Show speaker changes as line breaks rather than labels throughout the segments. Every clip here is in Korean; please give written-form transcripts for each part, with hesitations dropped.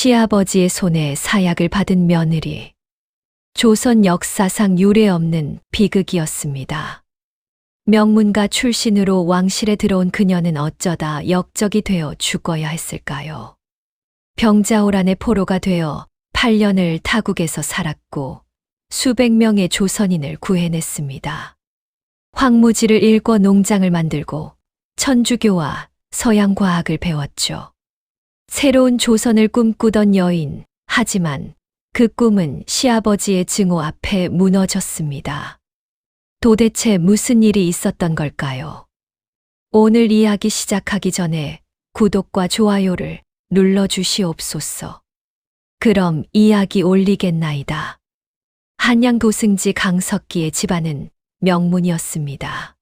시아버지의 손에 사약을 받은 며느리. 조선 역사상 유례없는 비극이었습니다. 명문가 출신으로 왕실에 들어온 그녀는 어쩌다 역적이 되어 죽어야 했을까요? 병자호란의 포로가 되어 8년을 타국에서 살았고 수백 명의 조선인을 구해냈습니다. 황무지를 읽고 농장을 만들고 천주교와 서양과학을 배웠죠. 새로운 조선을 꿈꾸던 여인, 하지만 그 꿈은 시아버지의 증오 앞에 무너졌습니다. 도대체 무슨 일이 있었던 걸까요? 오늘 이야기 시작하기 전에 구독과 좋아요를 눌러주시옵소서. 그럼 이야기 올리겠나이다. 한양 도승지 강석기의 집안은 명문이었습니다.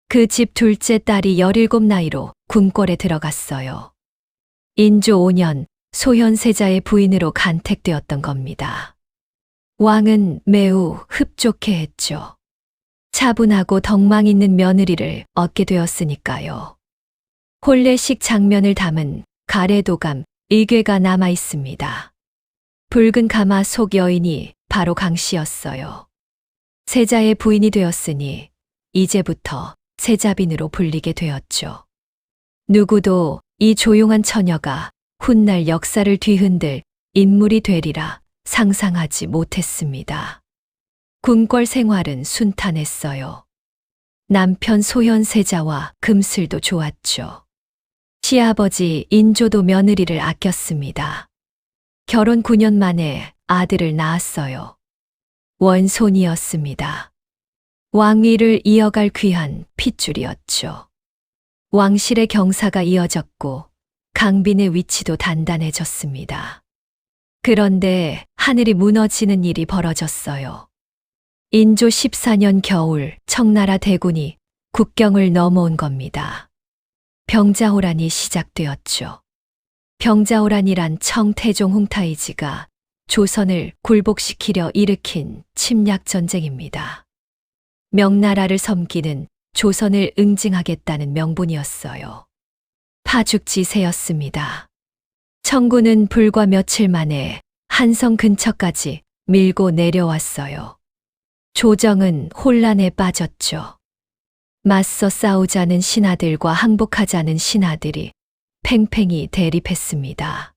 그 집 둘째 딸이 17 나이로 궁궐에 들어갔어요. 인조 5년 소현세자의 부인으로 간택되었던 겁니다. 왕은 매우 흡족해 했죠. 차분하고 덕망 있는 며느리를 얻게 되었으니까요. 혼례식 장면을 담은 가래도감 일궤가 남아 있습니다. 붉은 가마 속 여인이 바로 강씨였어요. 세자의 부인이 되었으니 이제부터 세자빈으로 불리게 되었죠. 누구도 이 조용한 처녀가 훗날 역사를 뒤흔들 인물이 되리라 상상하지 못했습니다. 궁궐 생활은 순탄했어요. 남편 소현세자와 금슬도 좋았죠. 시아버지 인조도 며느리를 아꼈습니다. 결혼 9년 만에 아들을 낳았어요. 원손이었습니다. 왕위를 이어갈 귀한 핏줄이었죠. 왕실의 경사가 이어졌고 강빈의 위치도 단단해졌습니다. 그런데 하늘이 무너지는 일이 벌어졌어요. 인조 14년 겨울 청나라 대군이 국경을 넘어온 겁니다. 병자호란이 시작되었죠. 병자호란이란 청태종 홍타이지가 조선을 굴복시키려 일으킨 침략전쟁입니다. 명나라를 섬기는 조선을 응징하겠다는 명분이었어요. 파죽지세였습니다. 청군은 불과 며칠 만에 한성 근처까지 밀고 내려왔어요. 조정은 혼란에 빠졌죠. 맞서 싸우자는 신하들과 항복하자는 신하들이 팽팽히 대립했습니다.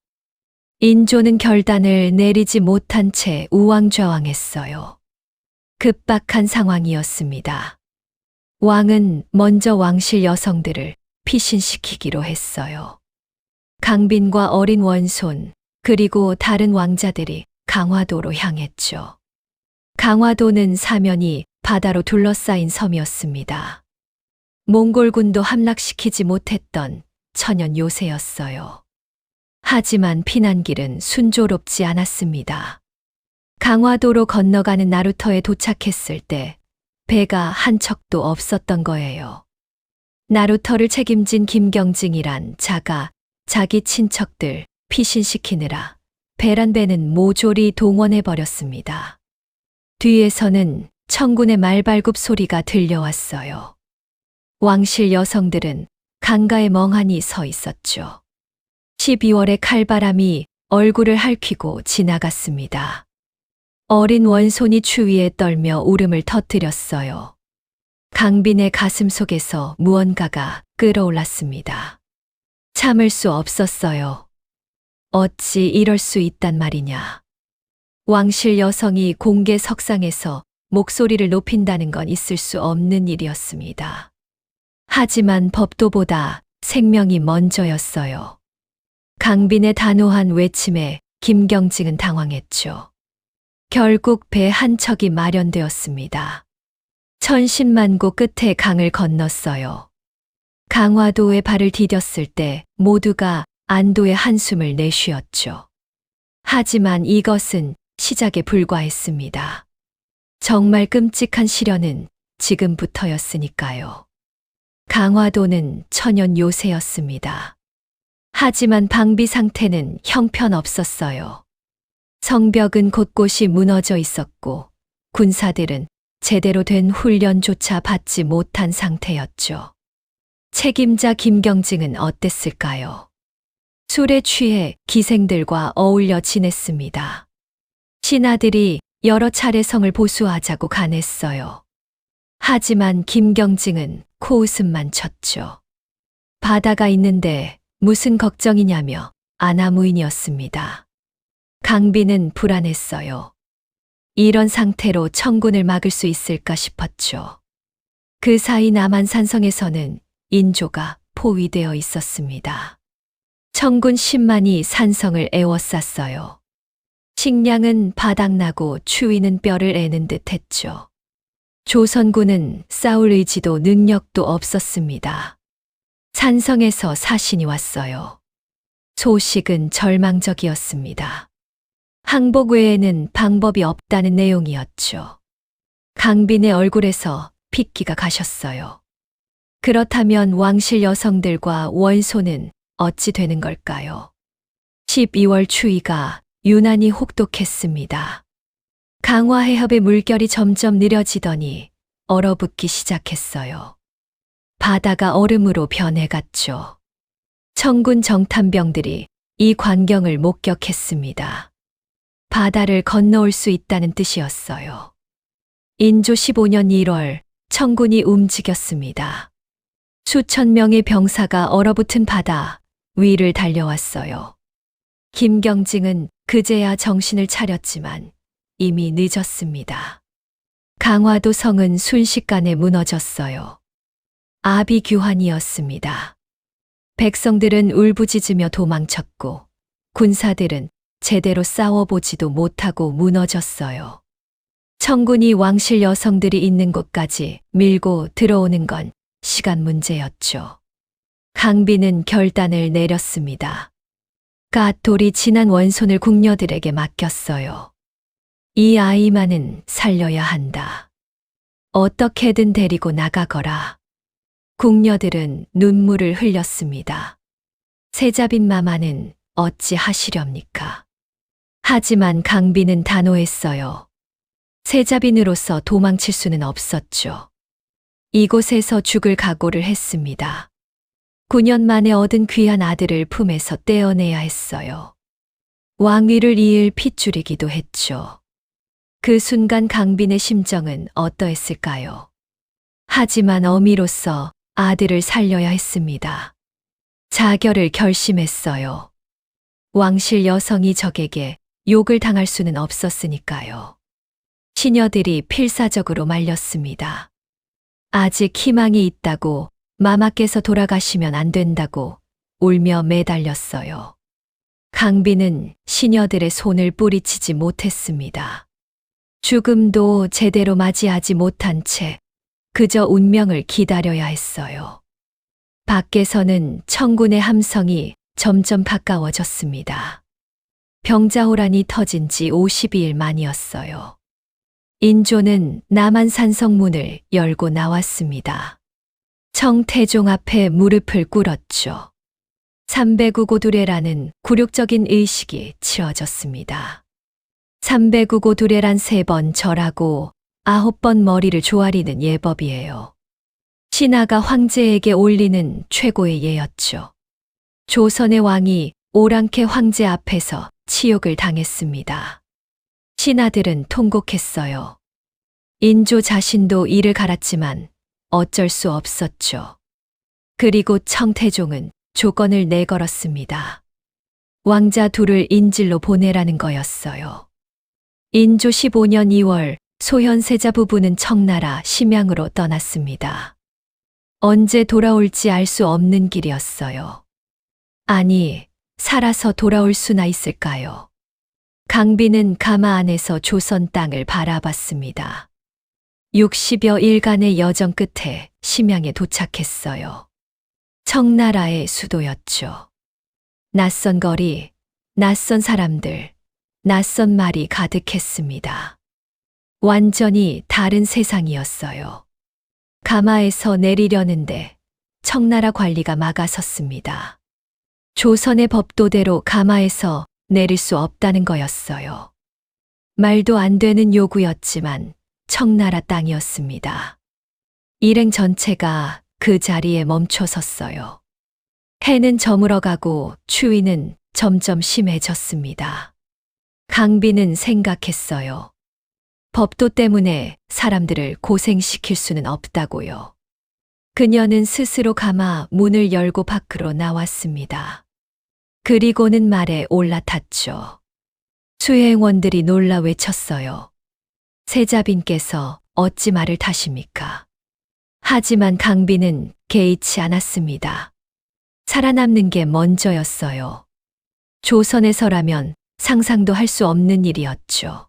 인조는 결단을 내리지 못한 채 우왕좌왕했어요. 급박한 상황이었습니다. 왕은 먼저 왕실 여성들을 피신시키기로 했어요. 강빈과 어린 원손, 그리고 다른 왕자들이 강화도로 향했죠. 강화도는 사면이 바다로 둘러싸인 섬이었습니다. 몽골군도 함락시키지 못했던 천연 요새였어요. 하지만 피난길은 순조롭지 않았습니다. 강화도로 건너가는 나루터에 도착했을 때 배가 한 척도 없었던 거예요. 나루터를 책임진 김경증이란 자가 자기 친척들 피신시키느라 배란 배는 모조리 동원해버렸습니다. 뒤에서는 청군의 말발굽 소리가 들려왔어요. 왕실 여성들은 강가에 멍하니 서 있었죠. 12월의 칼바람이 얼굴을 핥히고 지나갔습니다. 어린 원손이 추위에 떨며 울음을 터뜨렸어요. 강빈의 가슴 속에서 무언가가 끓어올랐습니다. 참을 수 없었어요. 어찌 이럴 수 있단 말이냐. 왕실 여성이 공개 석상에서 목소리를 높인다는 건 있을 수 없는 일이었습니다. 하지만 법도보다 생명이 먼저였어요. 강빈의 단호한 외침에 김경증은 당황했죠. 결국 배 한 척이 마련되었습니다. 천신만고 끝에 강을 건넜어요. 강화도에 발을 디뎠을 때 모두가 안도의 한숨을 내쉬었죠. 하지만 이것은 시작에 불과했습니다. 정말 끔찍한 시련은 지금부터였으니까요. 강화도는 천연 요새였습니다. 하지만 방비 상태는 형편없었어요. 성벽은 곳곳이 무너져 있었고 군사들은 제대로 된 훈련조차 받지 못한 상태였죠. 책임자 김경증은 어땠을까요? 술에 취해 기생들과 어울려 지냈습니다. 신하들이 여러 차례 성을 보수하자고 간했어요. 하지만 김경증은 코웃음만 쳤죠. 바다가 있는데 무슨 걱정이냐며 아나무인이었습니다. 강빈은 불안했어요. 이런 상태로 청군을 막을 수 있을까 싶었죠. 그 사이 남한산성에서는 인조가 포위되어 있었습니다. 청군 10만이 산성을 에워쌌어요. 식량은 바닥나고 추위는 뼈를 애는 듯 했죠. 조선군은 싸울 의지도 능력도 없었습니다. 산성에서 사신이 왔어요. 소식은 절망적이었습니다. 항복 외에는 방법이 없다는 내용이었죠. 강빈의 얼굴에서 핏기가 가셨어요. 그렇다면 왕실 여성들과 원소는 어찌 되는 걸까요? 12월 추위가 유난히 혹독했습니다. 강화 해협의 물결이 점점 느려지더니 얼어붙기 시작했어요. 바다가 얼음으로 변해갔죠. 청군 정탐병들이 이 광경을 목격했습니다. 바다를 건너올 수 있다는 뜻이었어요. 인조 15년 1월 청군이 움직였습니다. 수천 명의 병사가 얼어붙은 바다 위를 달려왔어요. 김경증은 그제야 정신을 차렸지만 이미 늦었습니다. 강화도 성은 순식간에 무너졌어요. 아비규환이었습니다. 백성들은 울부짖으며 도망쳤고 군사들은 제대로 싸워보지도 못하고 무너졌어요. 청군이 왕실 여성들이 있는 곳까지 밀고 들어오는 건 시간 문제였죠. 강빈은 결단을 내렸습니다. 갓돌이 지난 원손을 궁녀들에게 맡겼어요. 이 아이만은 살려야 한다. 어떻게든 데리고 나가거라. 궁녀들은 눈물을 흘렸습니다. 세자빈 마마는 어찌 하시렵니까? 하지만 강빈은 단호했어요. 세자빈으로서 도망칠 수는 없었죠. 이곳에서 죽을 각오를 했습니다. 9년 만에 얻은 귀한 아들을 품에서 떼어내야 했어요. 왕위를 이을 핏줄이기도 했죠. 그 순간 강빈의 심정은 어떠했을까요? 하지만 어미로서 아들을 살려야 했습니다. 자결을 결심했어요. 왕실 여성이 적에게 욕을 당할 수는 없었으니까요. 시녀들이 필사적으로 말렸습니다. 아직 희망이 있다고, 마마께서 돌아가시면 안 된다고 울며 매달렸어요. 강빈은 시녀들의 손을 뿌리치지 못했습니다. 죽음도 제대로 맞이하지 못한 채 그저 운명을 기다려야 했어요. 밖에서는 청군의 함성이 점점 가까워졌습니다. 병자호란이 터진 지 52일 만이었어요. 인조는 남한산성 문을 열고 나왔습니다. 청태종 앞에 무릎을 꿇었죠. 309고두례라는 굴욕적인 의식이 치러졌습니다. 309고두례란 3번 절하고 9번 머리를 조아리는 예법이에요. 신하가 황제에게 올리는 최고의 예였죠. 조선의 왕이 오랑캐 황제 앞에서 치욕을 당했습니다. 신하들은 통곡했어요. 인조 자신도 이를 갈았지만 어쩔 수 없었죠. 그리고 청태종은 조건을 내걸었습니다. 왕자 둘을 인질로 보내라는 거였어요. 인조 15년 2월 소현세자 부부는 청나라 심양으로 떠났습니다. 언제 돌아올지 알 수 없는 길이었어요. 아니, 살아서 돌아올 수나 있을까요? 강빈은 가마 안에서 조선 땅을 바라봤습니다. 60여 일간의 여정 끝에 심양에 도착했어요. 청나라의 수도였죠. 낯선 거리, 낯선 사람들, 낯선 말이 가득했습니다. 완전히 다른 세상이었어요. 가마에서 내리려는데 청나라 관리가 막아섰습니다. 조선의 법도대로 가마에서 내릴 수 없다는 거였어요. 말도 안 되는 요구였지만 청나라 땅이었습니다. 일행 전체가 그 자리에 멈춰 섰어요. 해는 저물어가고 추위는 점점 심해졌습니다. 강비는 생각했어요. 법도 때문에 사람들을 고생시킬 수는 없다고요. 그녀는 스스로 가마 문을 열고 밖으로 나왔습니다. 그리고는 말에 올라탔죠. 수행원들이 놀라 외쳤어요. 세자빈께서 어찌 말을 타십니까? 하지만 강비는 개의치 않았습니다. 살아남는 게 먼저였어요. 조선에서라면 상상도 할 수 없는 일이었죠.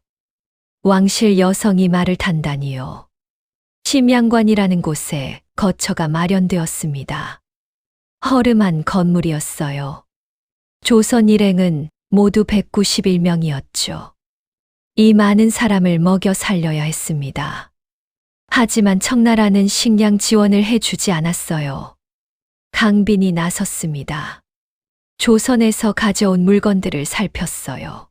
왕실 여성이 말을 탄다니요. 심양관이라는 곳에 거처가 마련되었습니다. 허름한 건물이었어요. 조선 일행은 모두 191명이었죠. 이 많은 사람을 먹여 살려야 했습니다. 하지만 청나라는 식량 지원을 해주지 않았어요. 강빈이 나섰습니다. 조선에서 가져온 물건들을 살폈어요.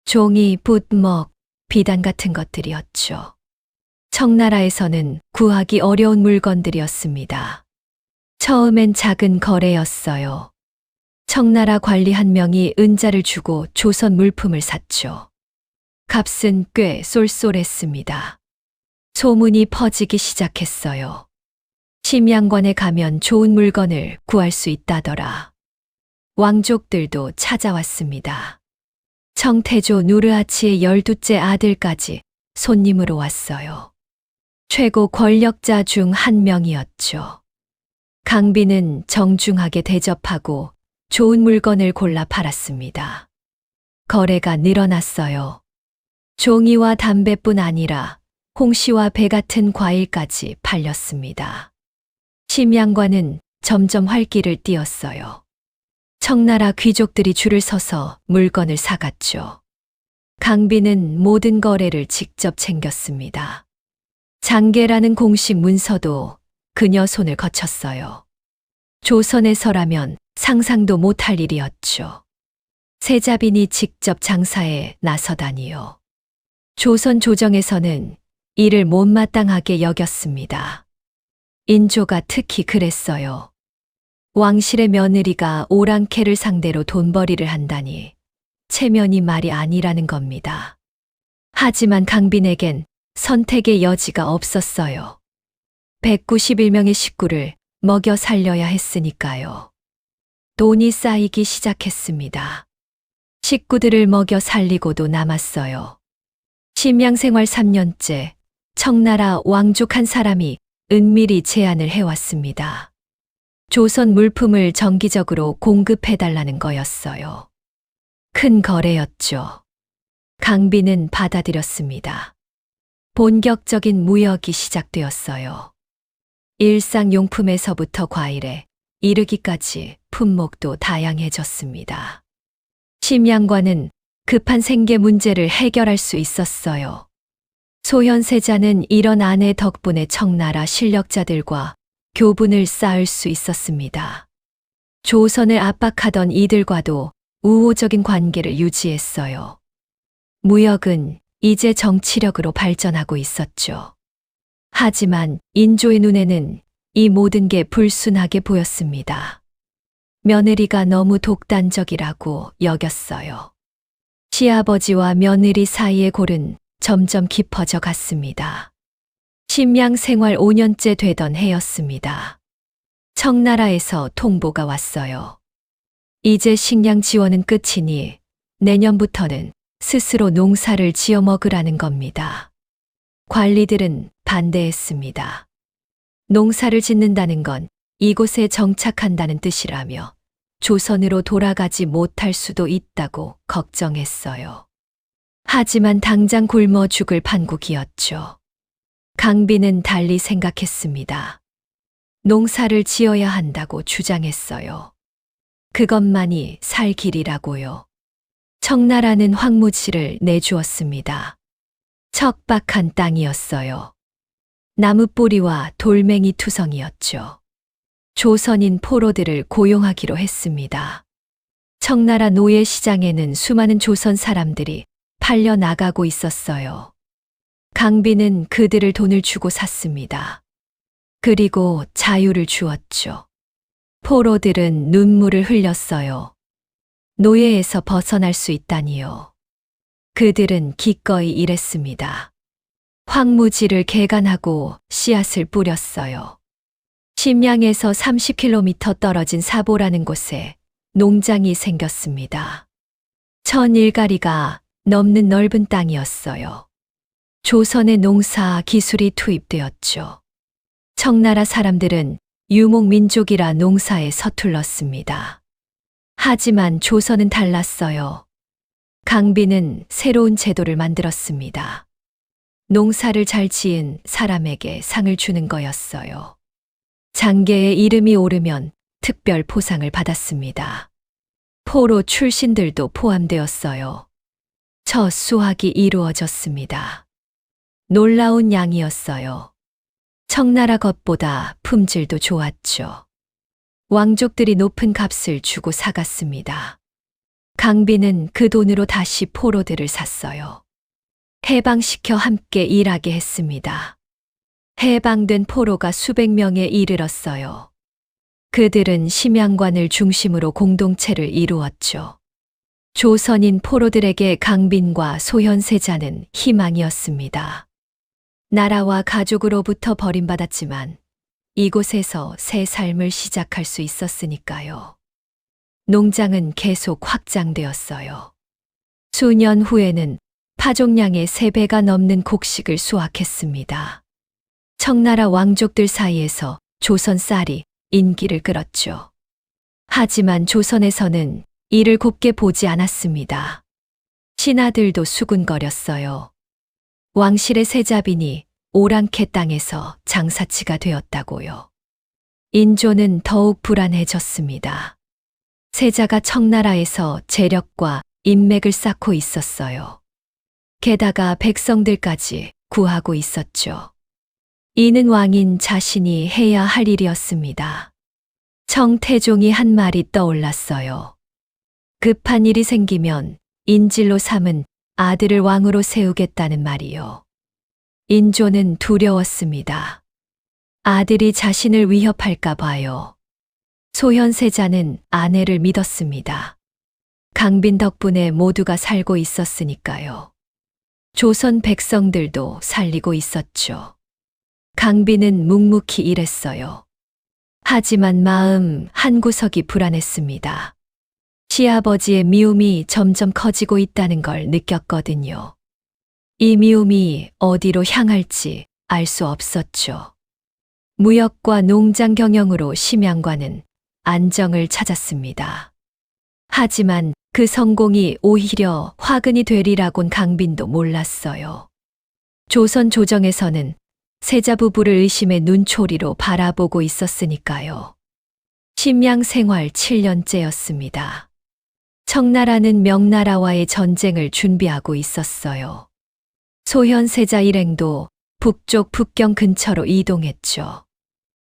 종이, 붓, 먹, 비단 같은 것들이었죠. 청나라에서는 구하기 어려운 물건들이었습니다. 처음엔 작은 거래였어요. 청나라 관리 한 명이 은자를 주고 조선 물품을 샀죠. 값은 꽤 쏠쏠했습니다. 소문이 퍼지기 시작했어요. 심양관에 가면 좋은 물건을 구할 수 있다더라. 왕족들도 찾아왔습니다. 청태조 누르하치의 12째 아들까지 손님으로 왔어요. 최고 권력자 중 한 명이었죠. 강비는 정중하게 대접하고 좋은 물건을 골라 팔았습니다. 거래가 늘어났어요. 종이와 담배뿐 아니라 홍시와 배 같은 과일까지 팔렸습니다. 심양관은 점점 활기를 띠었어요. 청나라 귀족들이 줄을 서서 물건을 사갔죠. 강비는 모든 거래를 직접 챙겼습니다. 장계라는 공식 문서도 그녀 손을 거쳤어요. 조선에서라면 상상도 못할 일이었죠. 세자빈이 직접 장사에 나서다니요. 조선 조정에서는 이를 못마땅하게 여겼습니다. 인조가 특히 그랬어요. 왕실의 며느리가 오랑캐를 상대로 돈벌이를 한다니 체면이 말이 아니라는 겁니다. 하지만 강빈에겐 선택의 여지가 없었어요. 191명의 식구를 먹여 살려야 했으니까요. 돈이 쌓이기 시작했습니다. 식구들을 먹여 살리고도 남았어요. 심양 생활 3년째 청나라 왕족 한 사람이 은밀히 제안을 해왔습니다. 조선 물품을 정기적으로 공급해달라는 거였어요. 큰 거래였죠. 강비는 받아들였습니다. 본격적인 무역이 시작되었어요. 일상용품에서부터 과일에 이르기까지 품목도 다양해졌습니다. 심양관은 급한 생계 문제를 해결할 수 있었어요. 소현세자는 이런 아내 덕분에 청나라 실력자들과 교분을 쌓을 수 있었습니다. 조선을 압박하던 이들과도 우호적인 관계를 유지했어요. 무역은 이제 정치력으로 발전하고 있었죠. 하지만 인조의 눈에는 이 모든 게 불순하게 보였습니다. 며느리가 너무 독단적이라고 여겼어요. 시아버지와 며느리 사이의 골은 점점 깊어져 갔습니다. 심양 생활 5년째 되던 해였습니다. 청나라에서 통보가 왔어요. 이제 식량 지원은 끝이니 내년부터는 스스로 농사를 지어 먹으라는 겁니다. 관리들은 반대했습니다. 농사를 짓는다는 건 이곳에 정착한다는 뜻이라며 조선으로 돌아가지 못할 수도 있다고 걱정했어요. 하지만 당장 굶어 죽을 판국이었죠. 강비는 달리 생각했습니다. 농사를 지어야 한다고 주장했어요. 그것만이 살 길이라고요. 청나라는 황무지를 내주었습니다. 척박한 땅이었어요. 나무뿌리와 돌멩이 투성이었죠. 조선인 포로들을 고용하기로 했습니다. 청나라 노예 시장에는 수많은 조선 사람들이 팔려 나가고 있었어요. 강비는 그들을 돈을 주고 샀습니다. 그리고 자유를 주었죠. 포로들은 눈물을 흘렸어요. 노예에서 벗어날 수 있다니요. 그들은 기꺼이 일했습니다. 황무지를 개간하고 씨앗을 뿌렸어요. 심양에서 30km 떨어진 사보라는 곳에 농장이 생겼습니다. 1000일가리가 넘는 넓은 땅이었어요. 조선의 농사 기술이 투입되었죠. 청나라 사람들은 유목민족이라 농사에 서툴렀습니다. 하지만 조선은 달랐어요. 강빈은 새로운 제도를 만들었습니다. 농사를 잘 지은 사람에게 상을 주는 거였어요. 장계의 이름이 오르면 특별 포상을 받았습니다. 포로 출신들도 포함되었어요. 첫 수확이 이루어졌습니다. 놀라운 양이었어요. 청나라 것보다 품질도 좋았죠. 왕족들이 높은 값을 주고 사갔습니다. 강빈은 그 돈으로 다시 포로들을 샀어요. 해방시켜 함께 일하게 했습니다. 해방된 포로가 수백 명에 이르렀어요. 그들은 심양관을 중심으로 공동체를 이루었죠. 조선인 포로들에게 강빈과 소현세자는 희망이었습니다. 나라와 가족으로부터 버림받았지만 이곳에서 새 삶을 시작할 수 있었으니까요. 농장은 계속 확장되었어요. 수년 후에는 파종량의 3배가 넘는 곡식을 수확했습니다. 청나라 왕족들 사이에서 조선 쌀이 인기를 끌었죠. 하지만 조선에서는 이를 곱게 보지 않았습니다. 신하들도 수군거렸어요. 왕실의 세자빈이 오랑캐 땅에서 장사치가 되었다고요. 인조는 더욱 불안해졌습니다. 세자가 청나라에서 재력과 인맥을 쌓고 있었어요. 게다가 백성들까지 구하고 있었죠. 이는 왕인 자신이 해야 할 일이었습니다. 청태종이 한 말이 떠올랐어요. 급한 일이 생기면 인질로 삼은 아들을 왕으로 세우겠다는 말이요. 인조는 두려웠습니다. 아들이 자신을 위협할까 봐요. 소현세자는 아내를 믿었습니다. 강빈 덕분에 모두가 살고 있었으니까요. 조선 백성들도 살리고 있었죠. 강빈은 묵묵히 일했어요. 하지만 마음 한구석이 불안했습니다. 시아버지의 미움이 점점 커지고 있다는 걸 느꼈거든요. 이 미움이 어디로 향할지 알 수 없었죠. 무역과 농장 경영으로 심양관은 안정을 찾았습니다. 하지만 그 성공이 오히려 화근이 되리라곤 강빈도 몰랐어요. 조선 조정에서는 세자 부부를 의심의 눈초리로 바라보고 있었으니까요. 심양 생활 7년째였습니다. 청나라는 명나라와의 전쟁을 준비하고 있었어요. 소현세자 일행도 북쪽 북경 근처로 이동했죠.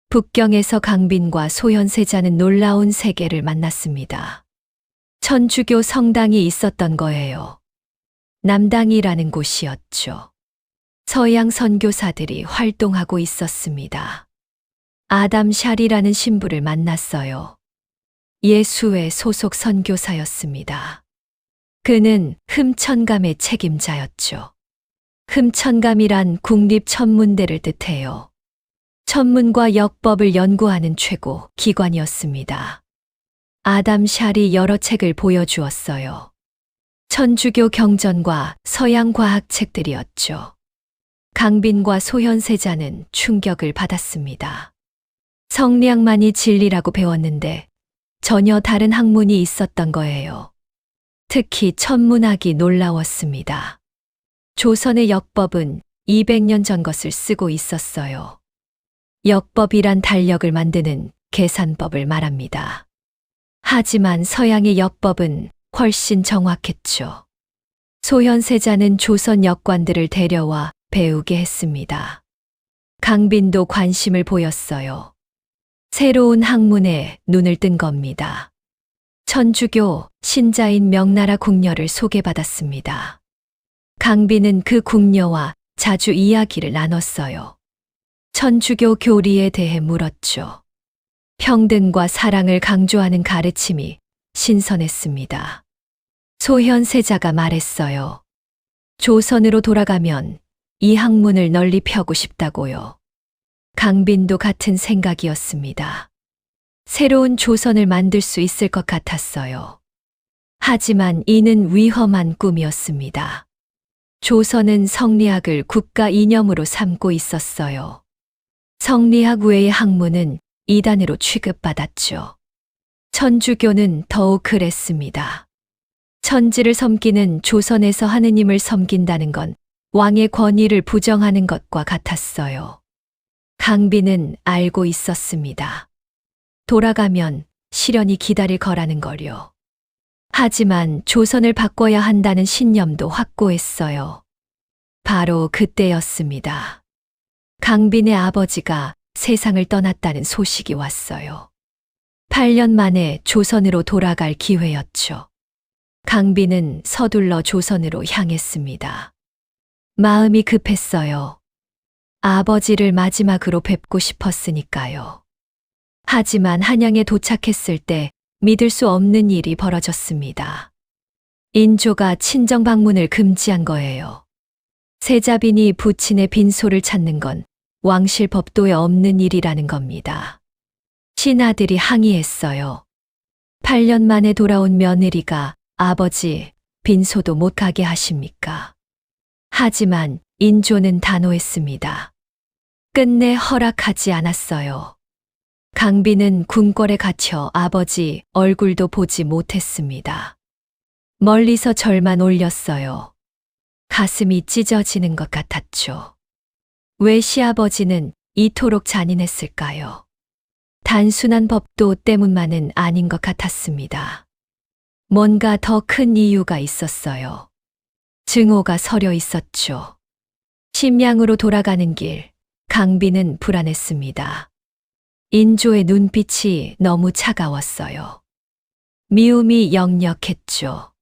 북경에서 강빈과 소현세자는 놀라운 세계를 만났습니다. 천주교 성당이 있었던 거예요. 남당이라는 곳이었죠. 서양 선교사들이 활동하고 있었습니다. 아담 샬이라는 신부를 만났어요. 예수회 소속 선교사였습니다. 그는 흠천감의 책임자였죠. 흠천감이란 국립천문대를 뜻해요. 천문과 역법을 연구하는 최고 기관이었습니다. 아담 샬이 여러 책을 보여주었어요. 천주교 경전과 서양 과학 책들이었죠. 강빈과 소현세자는 충격을 받았습니다. 성리학만이 진리라고 배웠는데 전혀 다른 학문이 있었던 거예요. 특히 천문학이 놀라웠습니다. 조선의 역법은 200년 전 것을 쓰고 있었어요. 역법이란 달력을 만드는 계산법을 말합니다. 하지만 서양의 역법은 훨씬 정확했죠. 소현세자는 조선 역관들을 데려와 배우게 했습니다. 강빈도 관심을 보였어요. 새로운 학문에 눈을 뜬 겁니다. 천주교 신자인 명나라 궁녀를 소개받았습니다. 강빈은 그 궁녀와 자주 이야기를 나눴어요. 천주교 교리에 대해 물었죠. 평등과 사랑을 강조하는 가르침이 신선했습니다. 소현세자가 말했어요. 조선으로 돌아가면 이 학문을 널리 펴고 싶다고요. 강빈도 같은 생각이었습니다. 새로운 조선을 만들 수 있을 것 같았어요. 하지만 이는 위험한 꿈이었습니다. 조선은 성리학을 국가 이념으로 삼고 있었어요. 성리학 외의 학문은 이단으로 취급받았죠. 천주교는 더욱 그랬습니다. 천지를 섬기는 조선에서 하느님을 섬긴다는 건 왕의 권위를 부정하는 것과 같았어요. 강빈은 알고 있었습니다. 돌아가면 시련이 기다릴 거라는 걸요. 하지만 조선을 바꿔야 한다는 신념도 확고했어요. 바로 그때였습니다. 강빈의 아버지가 세상을 떠났다는 소식이 왔어요. 8년 만에 조선으로 돌아갈 기회였죠. 강빈은 서둘러 조선으로 향했습니다. 마음이 급했어요. 아버지를 마지막으로 뵙고 싶었으니까요. 하지만 한양에 도착했을 때 믿을 수 없는 일이 벌어졌습니다. 인조가 친정 방문을 금지한 거예요. 세자빈이 부친의 빈소를 찾는 건 왕실 법도에 없는 일이라는 겁니다. 신하들이 항의했어요. 8년 만에 돌아온 며느리가 아버지 빈소도 못 가게 하십니까? 하지만 인조는 단호했습니다. 끝내 허락하지 않았어요. 강빈은 궁궐에 갇혀 아버지 얼굴도 보지 못했습니다. 멀리서 절만 올렸어요. 가슴이 찢어지는 것 같았죠. 왜 시아버지는 이토록 잔인했을까요? 단순한 법도 때문만은 아닌 것 같았습니다. 뭔가 더 큰 이유가 있었어요. 증오가 서려 있었죠. 심양으로 돌아가는 길, 강빈은 불안했습니다. 인조의 눈빛이 너무 차가웠어요. 미움이 역력했죠.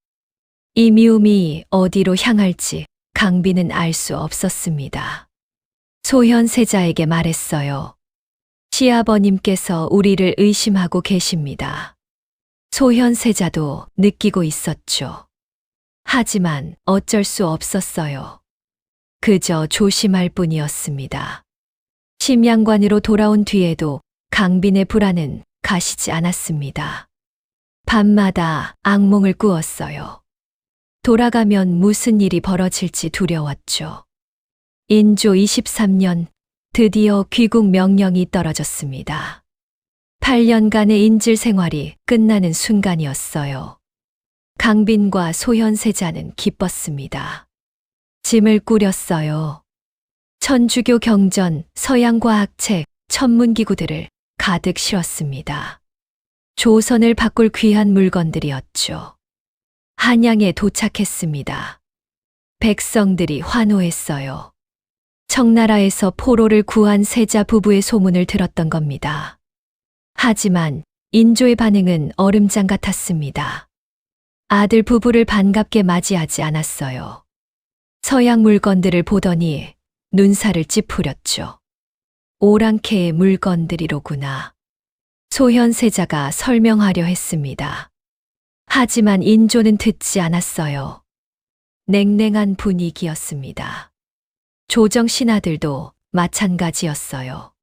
이 미움이 어디로 향할지 강빈은 알 수 없었습니다. 소현세자에게 말했어요. 시아버님께서 우리를 의심하고 계십니다. 소현세자도 느끼고 있었죠. 하지만 어쩔 수 없었어요. 그저 조심할 뿐이었습니다. 심양관으로 돌아온 뒤에도 강빈의 불안은 가시지 않았습니다. 밤마다 악몽을 꾸었어요. 돌아가면 무슨 일이 벌어질지 두려웠죠. 인조 23년 드디어 귀국 명령이 떨어졌습니다. 8년간의 인질 생활이 끝나는 순간이었어요. 강빈과 소현세자는 기뻤습니다. 짐을 꾸렸어요. 천주교 경전, 서양과학책, 천문기구들을 가득 실었습니다. 조선을 바꿀 귀한 물건들이었죠. 한양에 도착했습니다. 백성들이 환호했어요. 청나라에서 포로를 구한 세자 부부의 소문을 들었던 겁니다. 하지만 인조의 반응은 얼음장 같았습니다. 아들 부부를 반갑게 맞이하지 않았어요. 서양 물건들을 보더니 눈살을 찌푸렸죠. 오랑캐의 물건들이로구나. 소현세자가 설명하려 했습니다. 하지만 인조는 듣지 않았어요. 냉랭한 분위기였습니다. 조정 신하들도 마찬가지였어요.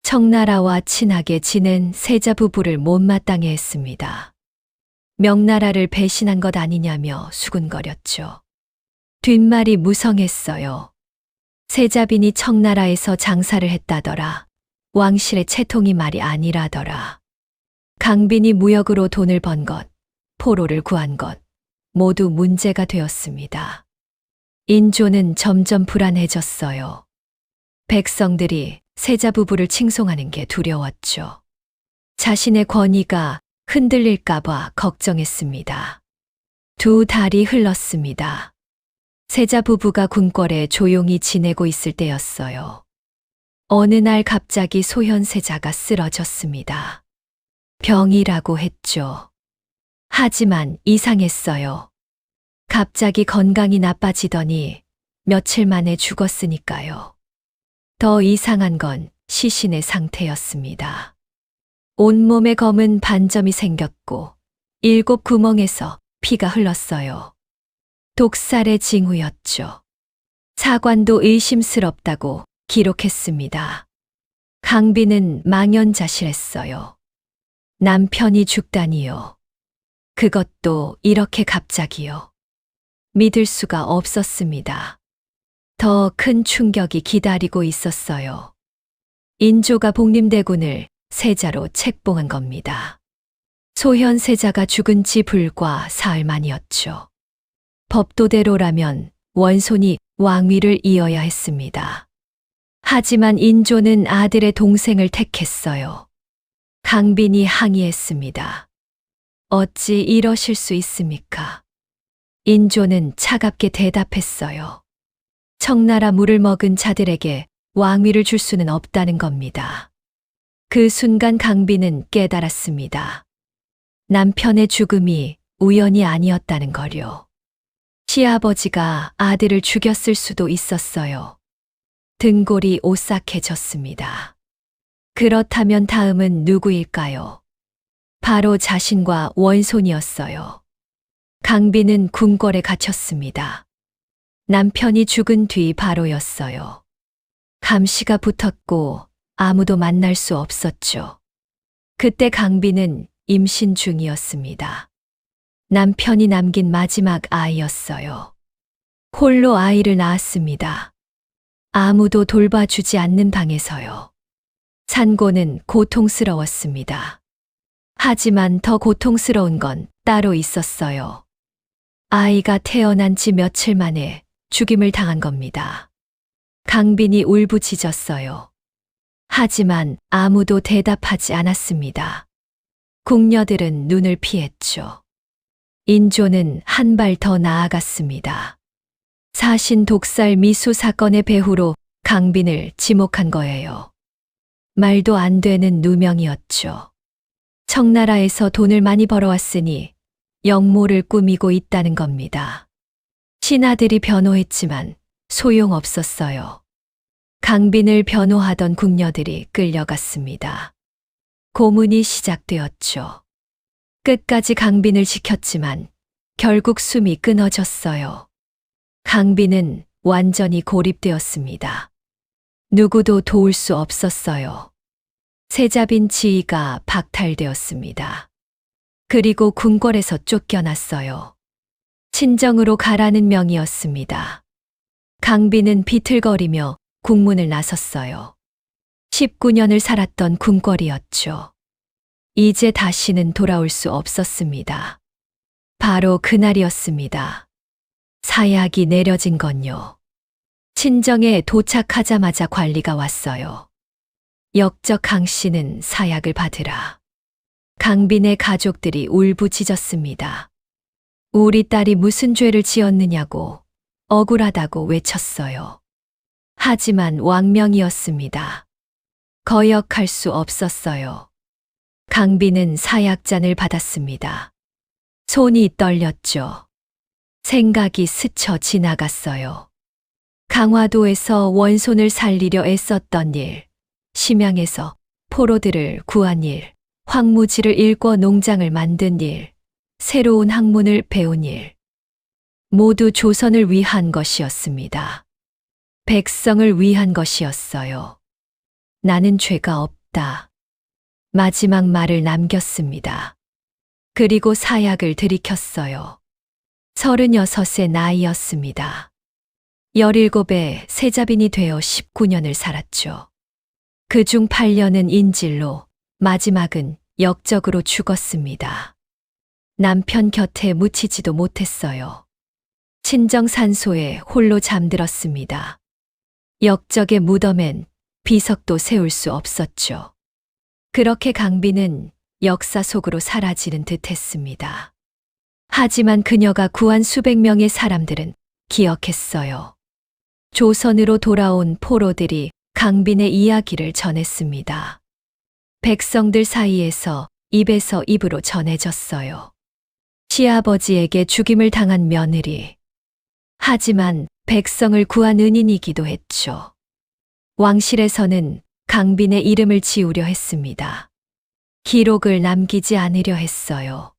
청나라와 친하게 지낸 세자 부부를 못마땅해 했습니다. 명나라를 배신한 것 아니냐며 수군거렸죠. 뒷말이 무성했어요. 세자빈이 청나라에서 장사를 했다더라. 왕실의 채통이 말이 아니라더라. 강빈이 무역으로 돈을 번 것, 포로를 구한 것, 모두 문제가 되었습니다. 인조는 점점 불안해졌어요. 백성들이 세자 부부를 칭송하는 게 두려웠죠. 자신의 권위가 흔들릴까봐 걱정했습니다. 2달이 흘렀습니다. 세자 부부가 궁궐에 조용히 지내고 있을 때였어요. 어느 날 갑자기 소현세자가 쓰러졌습니다. 병이라고 했죠. 하지만 이상했어요. 갑자기 건강이 나빠지더니 며칠 만에 죽었으니까요. 더 이상한 건 시신의 상태였습니다. 온몸에 검은 반점이 생겼고 7 구멍에서 피가 흘렀어요. 독살의 징후였죠. 사관도 의심스럽다고 기록했습니다. 강빈은 망연자실했어요. 남편이 죽다니요. 그것도 이렇게 갑자기요. 믿을 수가 없었습니다. 더 큰 충격이 기다리고 있었어요. 인조가 복림대군을 세자로 책봉한 겁니다. 소현 세자가 죽은 지 불과 사흘 만이었죠. 법도대로라면 원손이 왕위를 이어야 했습니다. 하지만 인조는 아들의 동생을 택했어요. 강빈이 항의했습니다. 어찌 이러실 수 있습니까? 인조는 차갑게 대답했어요. 청나라 물을 먹은 자들에게 왕위를 줄 수는 없다는 겁니다. 그 순간 강빈은 깨달았습니다. 남편의 죽음이 우연이 아니었다는 거요. 시아버지가 아들을 죽였을 수도 있었어요. 등골이 오싹해졌습니다. 그렇다면 다음은 누구일까요? 바로 자신과 원손이었어요. 강빈은 궁궐에 갇혔습니다. 남편이 죽은 뒤 바로였어요. 감시가 붙었고 아무도 만날 수 없었죠. 그때 강빈은 임신 중이었습니다. 남편이 남긴 마지막 아이였어요. 홀로 아이를 낳았습니다. 아무도 돌봐주지 않는 방에서요. 산고는 고통스러웠습니다. 하지만 더 고통스러운 건 따로 있었어요. 아이가 태어난 지 며칠 만에 죽임을 당한 겁니다. 강빈이 울부짖었어요. 하지만 아무도 대답하지 않았습니다. 궁녀들은 눈을 피했죠. 인조는 한 발 더 나아갔습니다. 사신 독살 미수 사건의 배후로 강빈을 지목한 거예요. 말도 안 되는 누명이었죠. 청나라에서 돈을 많이 벌어왔으니 역모를 꾸미고 있다는 겁니다. 신하들이 변호했지만 소용없었어요. 강빈을 변호하던 궁녀들이 끌려갔습니다. 고문이 시작되었죠. 끝까지 강빈을 지켰지만 결국 숨이 끊어졌어요. 강빈은 완전히 고립되었습니다. 누구도 도울 수 없었어요. 세자빈 지위가 박탈되었습니다. 그리고 궁궐에서 쫓겨났어요. 친정으로 가라는 명이었습니다. 강빈은 비틀거리며 국문을 나섰어요. 19년을 살았던 궁궐이었죠. 이제 다시는 돌아올 수 없었습니다. 바로 그날이었습니다. 사약이 내려진 건요. 친정에 도착하자마자 관리가 왔어요. 역적 강 씨는 사약을 받으라. 강빈의 가족들이 울부짖었습니다. 우리 딸이 무슨 죄를 지었느냐고 억울하다고 외쳤어요. 하지만 왕명이었습니다. 거역할 수 없었어요. 강빈은 사약잔을 받았습니다. 손이 떨렸죠. 생각이 스쳐 지나갔어요. 강화도에서 원손을 살리려 애썼던 일, 심양에서 포로들을 구한 일, 황무지를 일궈 농장을 만든 일, 새로운 학문을 배운 일. 모두 조선을 위한 것이었습니다. 백성을 위한 것이었어요. 나는 죄가 없다. 마지막 말을 남겼습니다. 그리고 사약을 들이켰어요. 36의 나이였습니다. 17에 세자빈이 되어 19년을 살았죠. 그중 8년은 인질로, 마지막은 역적으로 죽었습니다. 남편 곁에 묻히지도 못했어요. 친정 산소에 홀로 잠들었습니다. 역적의 무덤엔 비석도 세울 수 없었죠. 그렇게 강빈은 역사 속으로 사라지는 듯 했습니다. 하지만 그녀가 구한 수백 명의 사람들은 기억했어요. 조선으로 돌아온 포로들이 강빈의 이야기를 전했습니다. 백성들 사이에서 입에서 입으로 전해졌어요. 시아버지에게 죽임을 당한 며느리. 하지만 백성을 구한 은인이기도 했죠. 왕실에서는 강빈의 이름을 지우려 했습니다. 기록을 남기지 않으려 했어요.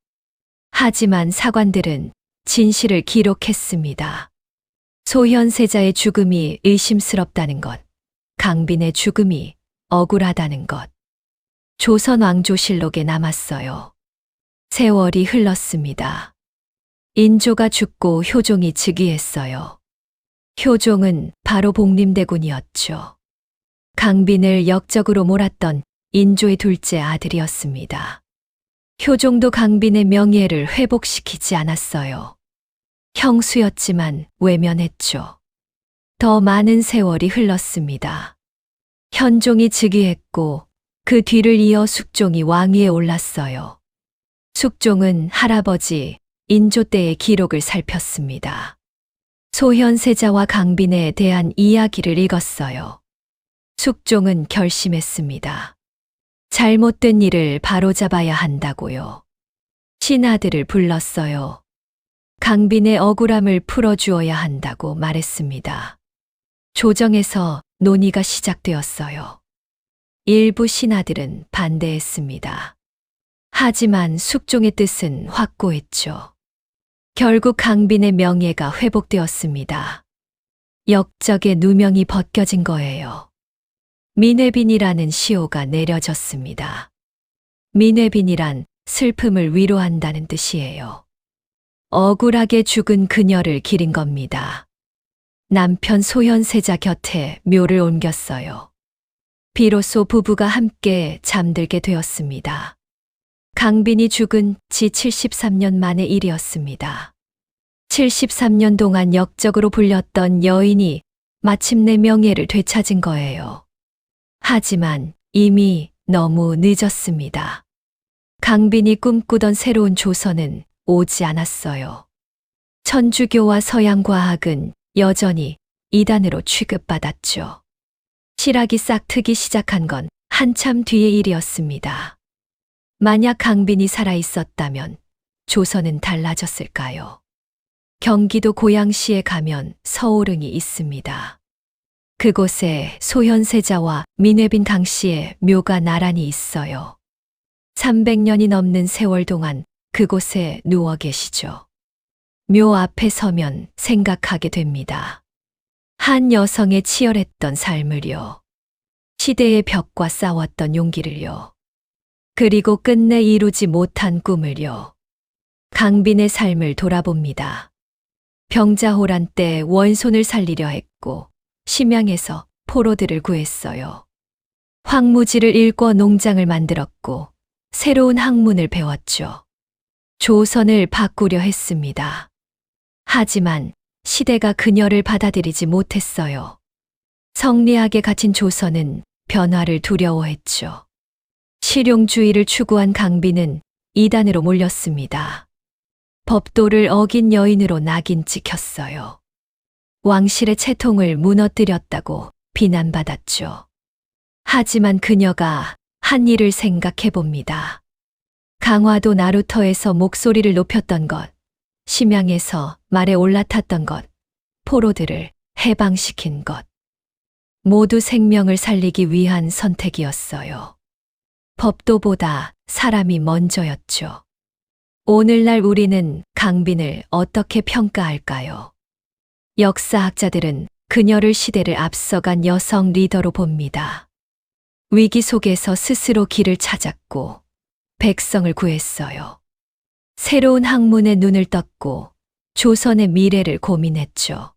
하지만 사관들은 진실을 기록했습니다. 소현세자의 죽음이 의심스럽다는 것, 강빈의 죽음이 억울하다는 것. 조선 왕조실록에 남았어요. 세월이 흘렀습니다. 인조가 죽고 효종이 즉위했어요. 효종은 바로 복림대군이었죠. 강빈을 역적으로 몰았던 인조의 둘째 아들이었습니다. 효종도 강빈의 명예를 회복시키지 않았어요. 형수였지만 외면했죠. 더 많은 세월이 흘렀습니다. 현종이 즉위했고 그 뒤를 이어 숙종이 왕위에 올랐어요. 숙종은 할아버지 인조 때의 기록을 살폈습니다. 소현세자와 강빈에 대한 이야기를 읽었어요. 숙종은 결심했습니다. 잘못된 일을 바로잡아야 한다고요. 신하들을 불렀어요. 강빈의 억울함을 풀어주어야 한다고 말했습니다. 조정에서 논의가 시작되었어요. 일부 신하들은 반대했습니다. 하지만 숙종의 뜻은 확고했죠. 결국 강빈의 명예가 회복되었습니다. 역적의 누명이 벗겨진 거예요. 민회빈이라는 시호가 내려졌습니다. 민회빈이란 슬픔을 위로한다는 뜻이에요. 억울하게 죽은 그녀를 기린 겁니다. 남편 소현세자 곁에 묘를 옮겼어요. 비로소 부부가 함께 잠들게 되었습니다. 강빈이 죽은 지 73년 만의 일이었습니다. 73년 동안 역적으로 불렸던 여인이 마침내 명예를 되찾은 거예요. 하지만 이미 너무 늦었습니다. 강빈이 꿈꾸던 새로운 조선은 오지 않았어요. 천주교와 서양과학은 여전히 이단으로 취급받았죠. 실학이 싹트기 시작한 건 한참 뒤의 일이었습니다. 만약 강빈이 살아있었다면 조선은 달라졌을까요? 경기도 고양시에 가면 서오릉이 있습니다. 그곳에 소현세자와 민회빈 당시의 묘가 나란히 있어요. 300년이 넘는 세월 동안 그곳에 누워 계시죠. 묘 앞에 서면 생각하게 됩니다. 한 여성의 치열했던 삶을요. 시대의 벽과 싸웠던 용기를요. 그리고 끝내 이루지 못한 꿈을요. 강빈의 삶을 돌아봅니다. 병자호란 때 원손을 살리려 했고 심양에서 포로들을 구했어요. 황무지를 일궈 농장을 만들었고 새로운 학문을 배웠죠. 조선을 바꾸려 했습니다. 하지만 시대가 그녀를 받아들이지 못했어요. 성리학에 갇힌 조선은 변화를 두려워했죠. 실용주의를 추구한 강빈은 이단으로 몰렸습니다. 법도를 어긴 여인으로 낙인 찍혔어요. 왕실의 채통을 무너뜨렸다고 비난받았죠. 하지만 그녀가 한 일을 생각해 봅니다. 강화도 나루터에서 목소리를 높였던 것, 심양에서 말에 올라탔던 것, 포로들을 해방시킨 것. 모두 생명을 살리기 위한 선택이었어요. 법도보다 사람이 먼저였죠. 오늘날 우리는 강빈을 어떻게 평가할까요? 역사학자들은 그녀를 시대를 앞서간 여성 리더로 봅니다. 위기 속에서 스스로 길을 찾았고 백성을 구했어요. 새로운 학문에 눈을 떴고 조선의 미래를 고민했죠.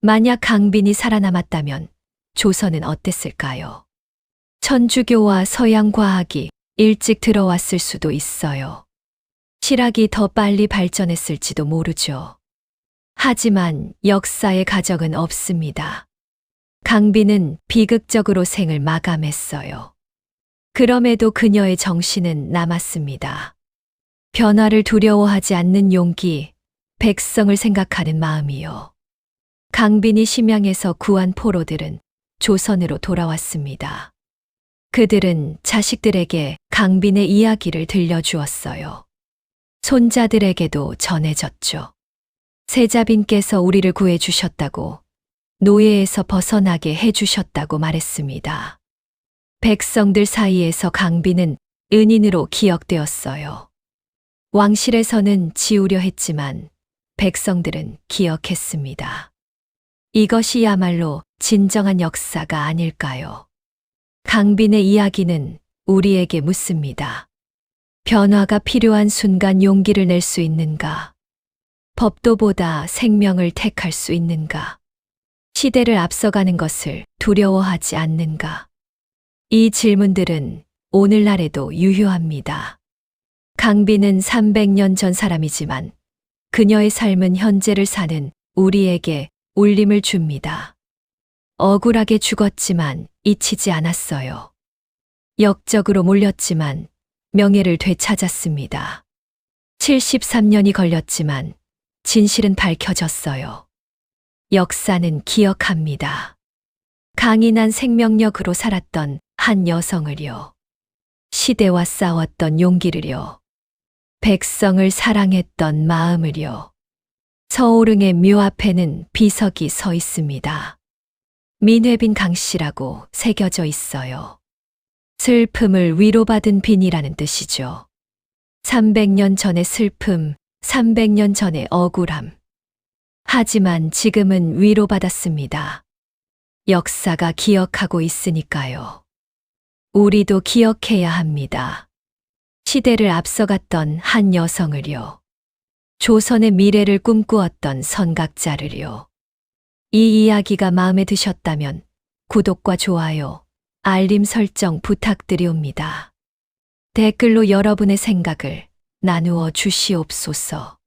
만약 강빈이 살아남았다면 조선은 어땠을까요? 천주교와 서양과학이 일찍 들어왔을 수도 있어요. 실학이 더 빨리 발전했을지도 모르죠. 하지만 역사의 가정은 없습니다. 강빈은 비극적으로 생을 마감했어요. 그럼에도 그녀의 정신은 남았습니다. 변화를 두려워하지 않는 용기, 백성을 생각하는 마음이요. 강빈이 심양에서 구한 포로들은 조선으로 돌아왔습니다. 그들은 자식들에게 강빈의 이야기를 들려주었어요. 손자들에게도 전해졌죠. 세자빈께서 우리를 구해주셨다고, 노예에서 벗어나게 해주셨다고 말했습니다. 백성들 사이에서 강빈은 은인으로 기억되었어요. 왕실에서는 지우려 했지만 백성들은 기억했습니다. 이것이야말로 진정한 역사가 아닐까요? 강빈의 이야기는 우리에게 묻습니다. 변화가 필요한 순간 용기를 낼 수 있는가? 법도보다 생명을 택할 수 있는가? 시대를 앞서가는 것을 두려워하지 않는가? 이 질문들은 오늘날에도 유효합니다. 강빈은 300년 전 사람이지만 그녀의 삶은 현재를 사는 우리에게 울림을 줍니다. 억울하게 죽었지만 잊히지 않았어요. 역적으로 몰렸지만 명예를 되찾았습니다. 73년이 걸렸지만 진실은 밝혀졌어요. 역사는 기억합니다. 강인한 생명력으로 살았던 한 여성을요. 시대와 싸웠던 용기를요. 백성을 사랑했던 마음을요. 서오릉의 묘 앞에는 비석이 서 있습니다. 민회빈 강씨라고 새겨져 있어요. 슬픔을 위로받은 빈이라는 뜻이죠. 300년 전의 슬픔, 300년 전의 억울함. 하지만 지금은 위로받았습니다. 역사가 기억하고 있으니까요. 우리도 기억해야 합니다. 시대를 앞서갔던 한 여성을요. 조선의 미래를 꿈꾸었던 선각자를요. 이 이야기가 마음에 드셨다면 구독과 좋아요, 알림 설정 부탁드리옵니다. 댓글로 여러분의 생각을 나누어 주시옵소서.